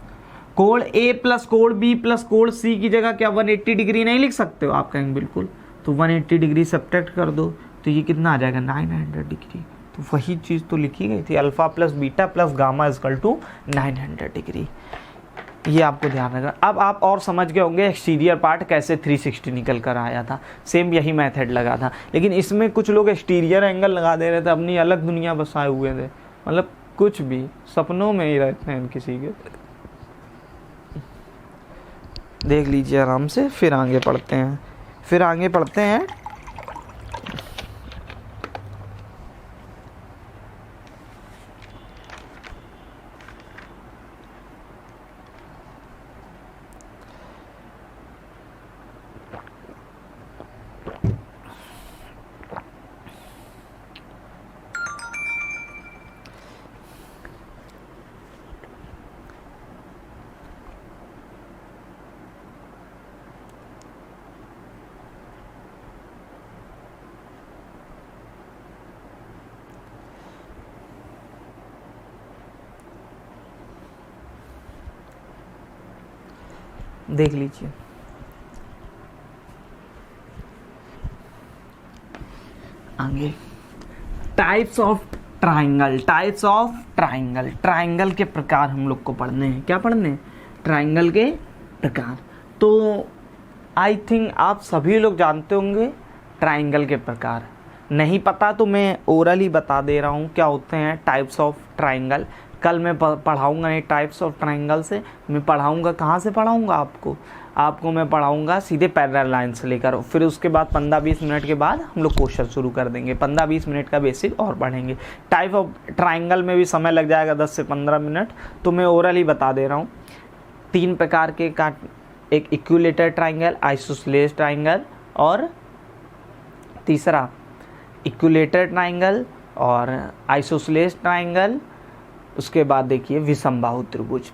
कोण ए प्लस कोण बी प्लस कोण सी की जगह क्या 180 डिग्री नहीं लिख सकते हो, आप कहेंगे बिल्कुल। तो 180 डिग्री सब्ट्रैक्ट कर दो तो ये कितना आ जाएगा 900 डिग्री। तो वही चीज़ तो लिखी गई थी, alpha plus beta plus gamma equal to 900 degree. ये आपको ध्यान रखना। अब आप और समझ गए होंगे एक्सटीरियर पार्ट कैसे 360 निकल कर आया था, सेम यही मेथड लगा था। लेकिन इसमें कुछ लोग एक्सटीरियर एंगल लगा दे रहे थे, अपनी अलग दुनिया बसाए हुए थे, मतलब कुछ भी सपनों में ही रहते हैं किसी के। देख लीजिए आराम से, फिर आगे पढ़ते हैं। देख लीजिए। आगे types of triangle, types of triangle, triangle के प्रकार हम लोग को पढ़ने हैं। क्या पढ़ने हैं? ट्राइंगल के प्रकार। तो आई थिंक आप सभी लोग जानते होंगे ट्राइंगल के प्रकार। नहीं पता तो मैं ओरली बता दे रहा हूँ क्या होते हैं टाइप्स ऑफ ट्राइंगल। कल मैं पढ़ाऊँगा ये टाइप्स ऑफ ट्राइंगल से। मैं पढ़ाऊँगा कहाँ से पढ़ाऊँगा आपको मैं पढ़ाऊँगा सीधे पैरेलल लाइन से लेकर। फिर उसके बाद 15-20 मिनट के बाद हम लोग क्वेश्चन शुरू कर देंगे। 15-20 मिनट का बेसिक और पढ़ेंगे। टाइप ऑफ ट्राइंगल में भी समय लग जाएगा 10 से 15 मिनट, तो मैं ओरली बता दे रहा हूँ। 3 प्रकार के एक इक्विलेटरल ट्राइंगल, आइसोसेलेस ट्राइंगल, और तीसरा इक्विलेटरल ट्राइंगल और आइसोसेलेस ट्राइंगल। उसके बाद देखिए विषमबाहु त्रिभुज।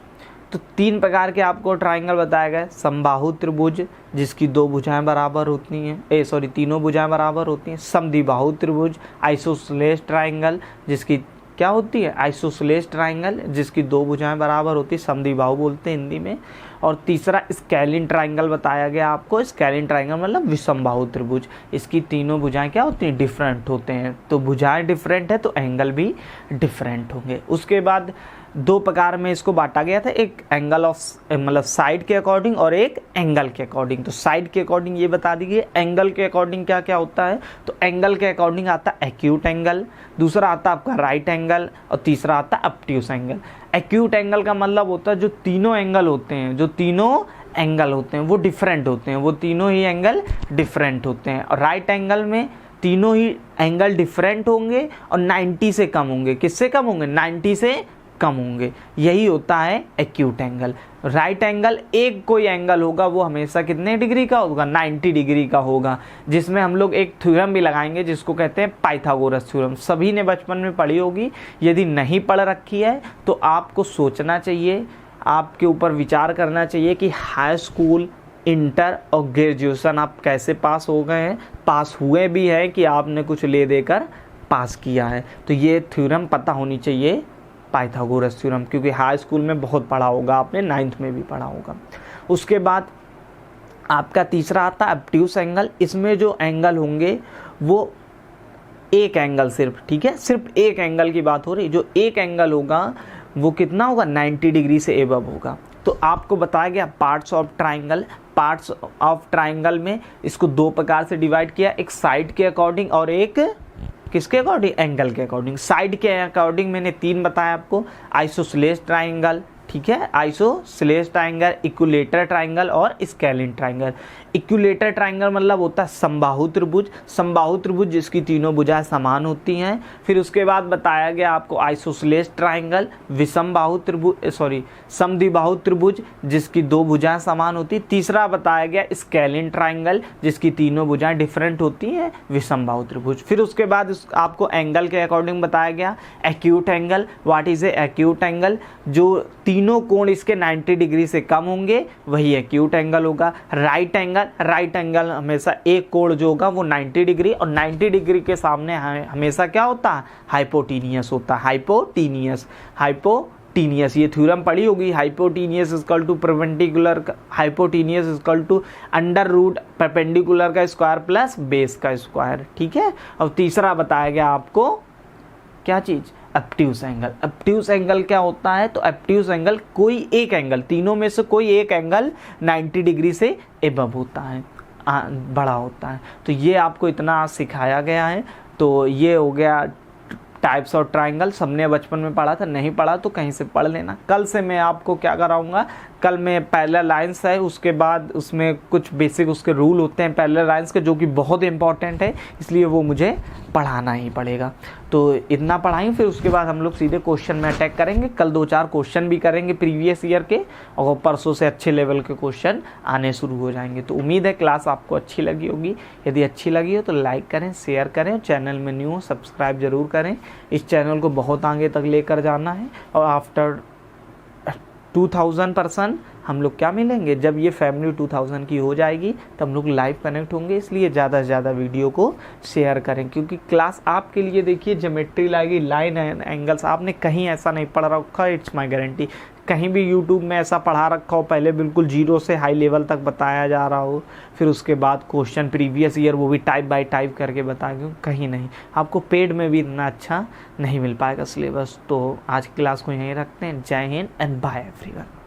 तो 3 प्रकार के आपको ट्राइंगल बताया गया। समबाहु त्रिभुज जिसकी 2 भुजाएं बराबर होती हैं, तीनों भुजाएं बराबर होती हैं। समद्विबाहु त्रिभुज, आइसोसेलेस ट्राइंगल जिसकी क्या होती है? आइसोसेलेस ट्राइंगल जिसकी 2 भुजाएं बराबर होती है, समद्विबाहु बोलते हैं हिंदी में। और तीसरा स्केलिन ट्राइंगल बताया गया आपको। स्केलिन ट्राइंगल मतलब विषमबाहु त्रिभुज, इसकी तीनों भुजाएं क्या होती हैं? डिफरेंट होते हैं। तो भुजाएं डिफरेंट है तो एंगल भी डिफरेंट होंगे। उसके बाद 2 प्रकार में इसको बांटा गया था, एक एंगल ऑफ मतलब साइड के अकॉर्डिंग और एक एंगल के अकॉर्डिंग। तो साइड के अकॉर्डिंग ये बता दीजिए, एंगल के अकॉर्डिंग क्या क्या होता है। तो एंगल के अकॉर्डिंग आता है एक्यूट एंगल, दूसरा आता है आपका राइट एंगल, और तीसरा आता है ऑब्ट्यूस एंगल। एक्यूट एंगल का मतलब होता है जो तीनों एंगल होते हैं वो डिफरेंट होते हैं, वो तीनों ही एंगल डिफरेंट होते हैं। और राइट एंगल में तीनों ही एंगल डिफरेंट होंगे और 90 से कम होंगे। किससे कम होंगे? 90 से कम होंगे। यही होता है एक्यूट एंगल। राइट एंगल एक कोई एंगल होगा वो हमेशा कितने डिग्री का होगा? 90 डिग्री का होगा, जिसमें हम लोग एक थ्योरम भी लगाएंगे जिसको कहते हैं पाइथागोरस थ्योरम। सभी ने बचपन में पढ़ी होगी। यदि नहीं पढ़ रखी है तो आपको सोचना चाहिए, आपके ऊपर विचार करना चाहिए कि हाई स्कूल, इंटर और ग्रेजुएशन आप कैसे पास हो गए हैं, पास हुए भी हैं कि आपने कुछ ले देकर पास किया है। तो ये थ्योरम पता होनी चाहिए, पाइथागोरस थ्योरम, क्योंकि हाई स्कूल में बहुत पढ़ा होगा आपने, 9th में भी पढ़ा होगा। उसके बाद आपका तीसरा आता है ऑब्ट्यूस एंगल। इसमें जो एंगल होंगे वो एक एंगल सिर्फ, ठीक है, सिर्फ एक एंगल की बात हो रही। जो एक एंगल होगा वो कितना होगा? 90 डिग्री से एबव होगा। तो आपको बताया गया parts of triangle. Parts of triangle में इसको 2 प्रकार से डिवाइड किया, एक साइड के अकॉर्डिंग और एक किसके अकॉर्डिंग? एंगल के अकॉर्डिंग। साइड के अकॉर्डिंग मैंने 3 बताया आपको, आइसोसेलेस ट्राइंगल, ठीक है, आइसोसेलेस ट्राइंगल, इक्विलेटरल ट्राइंगल और स्केलिन ट्राइंगल। इक्विलेटरल ट्राइंगल मतलब होता है समबाहु त्रिभुज। समबाहु त्रिभुज जिसकी तीनों भुजाएं समान होती हैं। फिर उसके बाद बताया गया आपको आइसोसेलेस ट्राइंगल, विषमबाहु त्रिभुज समद्विबाहु त्रिभुज जिसकी 2 भुजाएं समान होती। तीसरा बताया गया स्केलिन ट्राइंगल जिसकी तीनों भुजाएं डिफरेंट होती हैं, विषमबाहु त्रिभुज। फिर उसके बाद आपको एंगल के अकॉर्डिंग बताया गया acute angle. What is a acute angle? जो तीनों कोण इसके 90 डिग्री से कम होंगे वही एक्यूट एंगल होगा। राइट एंगल हमेशा एक कोण जो होगा वो 90 डिग्री, और 90 डिग्री के सामने हमेशा क्या होता है? हाइपोटीनियस होता है। हाइपोटीनियस ये थ्योरम पढ़ी होगी। Hypotenuse equal to perpendicular, hypotenuse equal to under root perpendicular का स्क्वायर प्लस बेस का स्क्वायर, ठीक है। और तीसरा बताया गया आपको क्या चीज? Obtuse angle. ऑब्ट्यूस एंगल क्या होता है? तो ऑब्ट्यूस एंगल कोई एक एंगल, तीनों में से कोई एक एंगल 90 डिग्री से एबव होता है, बड़ा होता है। तो ये आपको इतना सिखाया गया है। तो ये हो गया टाइप्स ऑफ ट्राइंगल। सबने बचपन में पढ़ा था, नहीं पढ़ा तो कहीं से पढ़ लेना। कल से मैं आपको क्या कराऊंगा? कल में पैरेलल लाइंस है, उसके बाद उसमें कुछ बेसिक उसके रूल होते हैं पैरेलल लाइंस के जो कि बहुत इंपॉर्टेंट है, इसलिए वो मुझे पढ़ाना ही पड़ेगा। तो इतना पढ़ाएं, फिर उसके बाद हम लोग सीधे क्वेश्चन में अटैक करेंगे। कल 2-4 क्वेश्चन भी करेंगे प्रीवियस ईयर के, और परसों से अच्छे लेवल के क्वेश्चन आने शुरू हो जाएंगे। तो उम्मीद है क्लास आपको अच्छी लगी होगी। यदि अच्छी लगी हो तो लाइक करें, शेयर करें, चैनल में न्यू हो सब्सक्राइब जरूर करें। इस चैनल को बहुत आगे तक लेकर जाना है, और आफ्टर 2000% हम लोग क्या मिलेंगे, जब ये फैमिली 2000 की हो जाएगी तब हम लोग लाइव कनेक्ट होंगे। इसलिए ज़्यादा से ज़्यादा वीडियो को शेयर करें, क्योंकि क्लास आपके लिए देखिए ज्योमेट्री लाएगी, लाइन एंगल्स आपने कहीं ऐसा नहीं पढ़ रखा, इट्स माय गारंटी। कहीं भी यूट्यूब में ऐसा पढ़ा रखा हो, पहले बिल्कुल जीरो से हाई लेवल तक बताया जा रहा हो, फिर उसके बाद क्वेश्चन प्रीवियस ईयर वो भी टाइप बाय टाइप करके बताएंगे, कहीं नहीं। आपको पेड में भी इतना अच्छा नहीं मिल पाएगा सिलेबस। तो आज की क्लास को यहीं रखते हैं। जय हिंद एंड बाय एवरीवन।